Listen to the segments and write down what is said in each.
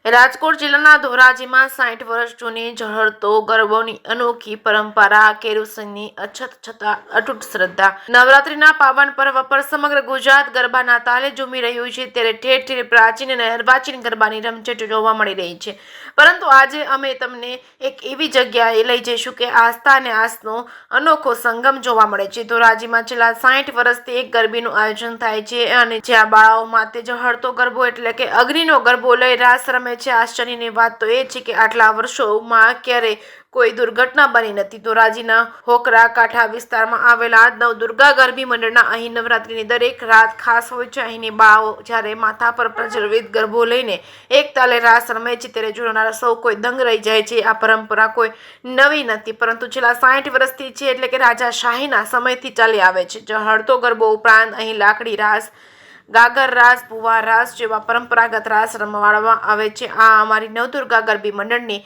રાજકોટ જિલ્લાના ધોરાજીમાં 60 વર્ષ જૂની ઝળહળતો ગરબોની અનોખી પરંપરા, કેરોસીનની અછત છતાં અતૂટ શ્રદ્ધા. નવરાત્રીના પાવન પર્વ પર સમગ્ર ગુજરાત ગરબાના તાલે ઝૂમી રહ્યું છે, ત્યારે ઠેર ઠેર પ્રાચીન અને અર્વાચીન ગરબાની રમઝટ જોવા મળી રહી છે. પરંતુ આજે અમે તમને એક એવી જગ્યાએ લઈ જઈશું કે આસ્થા અને આસનો અનોખો સંગમ જોવા મળે છે. ધોરાજીમાં છેલ્લા 60 વર્ષથી એક ગરબીનું આયોજન થાય છે અને જ્યાં બાળાઓ માટે ઝળહળતો ગરબો એટલે કે અગ્નિનો ગરબો લઈ રાસ રમે છે. આશ્ચર્યની વાત તો એ છે કે આટલા વર્ષોમાં ક્યારેય કોઈ દુર્ઘટના બની નથી. ધોરાજીના હોકરા કાંઠા વિસ્તારમાં આવેલા નવદુર્ગા ગરબી મંડળના અહીં નવરાત્રીની દરેક રાત ખાસ હોય છે. અહીંની બાળાઓ જ્યારે માથા પર પ્રજ્વલિત ગરબો લઈને એક તાલે રાસ રમે છે ત્યારે જોનારા સૌ કોઈ દંગ રહી જાય છે. આ પરંપરા કોઈ નવી નથી, પરંતુ છેલ્લા 60 વર્ષથી છે, એટલે કે રાજાશાહીના સમયથી ચાલી આવે છે. ઝળહળતો ગરબો ઉપરાંત અહીં લાકડી રાસ, ગાગર રાસ, ભુવા રાસ જેવા પરંપરાગત રાસ રમવામાં આવે છે. આ અમારી નવદુર્ગા ગરબી મંડળની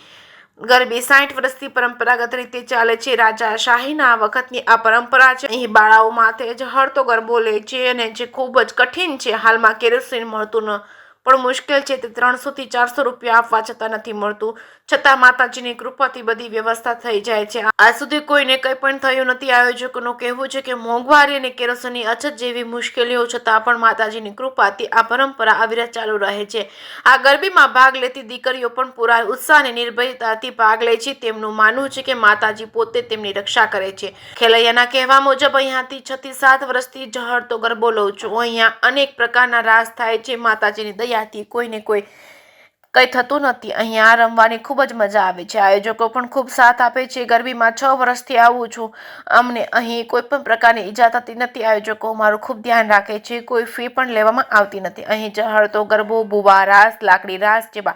ગરબી 60 વર્ષથી પરંપરાગત રીતે ચાલે છે. રાજાશાહીના વખતની આ પરંપરા છે. અહીં બાળાઓ માથે ઝળહળતો ગરબો લે છે અને જે ખૂબ જ કઠિન છે. હાલમાં કેરોસીન મળતું પણ મુશ્કેલ છે. તે 300 થી 400 રૂપિયા આપવા છતાં નથી મળતું. છતાં માતાજીની કૃપાથી બધી વ્યવસ્થા થઈ જાય છે. આજ સુધી કોઈને કંઈ પણ થયું નથી. આયોજકોનું કહેવું છે કે મોંઘવારી અને કેરોસીનની અછત જેવી મુશ્કેલીઓ છતાં પણ માતાજીની કૃપાથી આ પરંપરા અવિરત ચાલુ રહે છે. આ ગરબીમાં ભાગ લેતી દીકરીઓ પણ પૂરા ઉત્સાહ અને નિર્ભયતાથી ભાગ લે છે. તેમનું માનવું છે કે માતાજી પોતે તેમની રક્ષા કરે છે. ખેલૈયાના કહેવા મુજબ અહીંયાથી 6 થી 7 વર્ષથી ઝળહળતો ગરબો લઉં છું. અહીંયા અનેક પ્રકારના રાસ થાય છે. માતાજીની દયાથી કોઈને કોઈ કંઈ થતું નથી. અહીંયા રમવાની ખૂબ જ મજા આવે છે. આયોજકો પણ ખૂબ સાથ આપે છે. ગરબીમાં 6 વર્ષથી આવું છું. અમને અહીં કોઈ પણ પ્રકારની ઈજા થતી નથી. આયોજકો મારું ખૂબ ધ્યાન રાખે છે. કોઈ ફી પણ લેવામાં આવતી નથી. અહીં ઝળહળતો ગરબો, ભુવા રાસ, લાકડી રાસ જેવા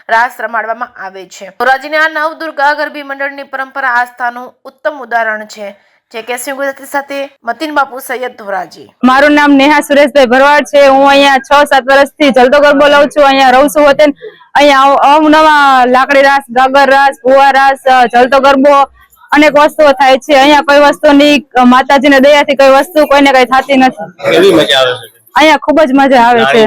રાસ રમાડવામાં આવે છે. ધોરાજીના નવદુર્ગા ગરબી મંડળની પરંપરા આસ્થાનું ઉત્તમ ઉદાહરણ છે. જે કે ગુજરાતી સાથે મતીન બાપુ સૈયદ, ધોરાજી. મારું નામ નેહા સુરેશભાઈ ભરવાડ છે. હું અહીંયા 6-7 વર્ષથી ઝળહળતો ગરબો લઉં છું. અહીંયા રહું છું હોતે. અહીંયા અવનવા લાકડી રાસ, ગાગર રાસ, ભુવા રાસ, ઝળહળતો ગરબો અનેક વસ્તુઓ થાય છે. અહીંયા કોઈ વસ્તુની માતાજીની દયાથી કોઈ વસ્તુ કોઈને કઈ થતી નથી. કેવી મજા આવે છે? અહીંયા ખૂબ જ મજા આવે છે.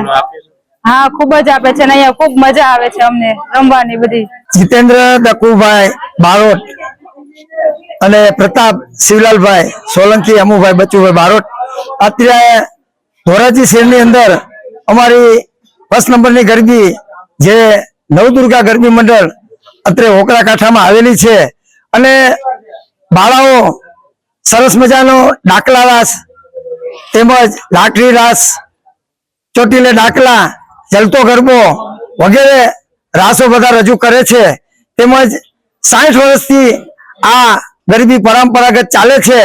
હા, ખૂબ જ આપે છે. અહીંયા ખૂબ મજા આવે છે અમને રમવાની બધી. જીતેન્દ્ર દકુભાઈ બારોટ અને પ્રતાપ શિવલાલભાઈ સોલંકી, અમુભાઈ બચુભાઈ બારોટ. અત્યારે ધોરાજી શહેરની અંદર અમારી 1 નંબરની ગરબી જે નવદુર્ગા ગરબી મંડળ અત્યારે હોકરા કાંઠામાં આવેલી છે અને બાળાઓ સરસ મજાનો ડાકલા રાસ તેમજ લાકડી રાસ, ચોટીલે ડાકલા, ઝળતો ગરબો વગેરે રાસો બધા રજૂ કરે છે. તેમજ 60 વર્ષથી આ ગરબી પરંપરાગત ચાલે છે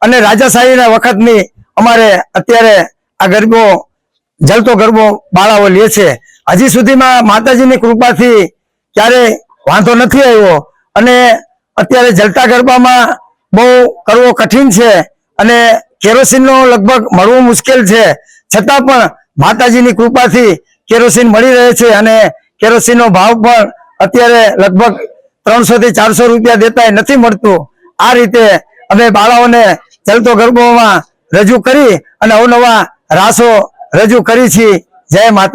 અને રાજાશાહીના વખતની અમારે અત્યારે આ ગરબો, ઝળતો ગરબો બાળાઓ લે છે. હજી સુધીમાં માતાજીની કૃપાથી ક્યારેય વાંધો નથી આવ્યો અને અત્યારે ઝળતા ગરબામાં બહુ કરવો કઠિન છે અને કેરોસીનનો લગભગ મળવું મુશ્કેલ છે. છતાં પણ માતાજીની કૃપાથી કેરોસીન મળી રહે છે અને કેરોસીનનો ભાવ પણ અત્યારે લગભગ 300 થી 400 રૂપિયા દેતા નથી મળતું. આ રીતે અમે બાળાઓને ઝળતો ગરબોમાં રજૂ કરી અને અવનવા રાસો રજૂ કરી છીએ. જય માતા.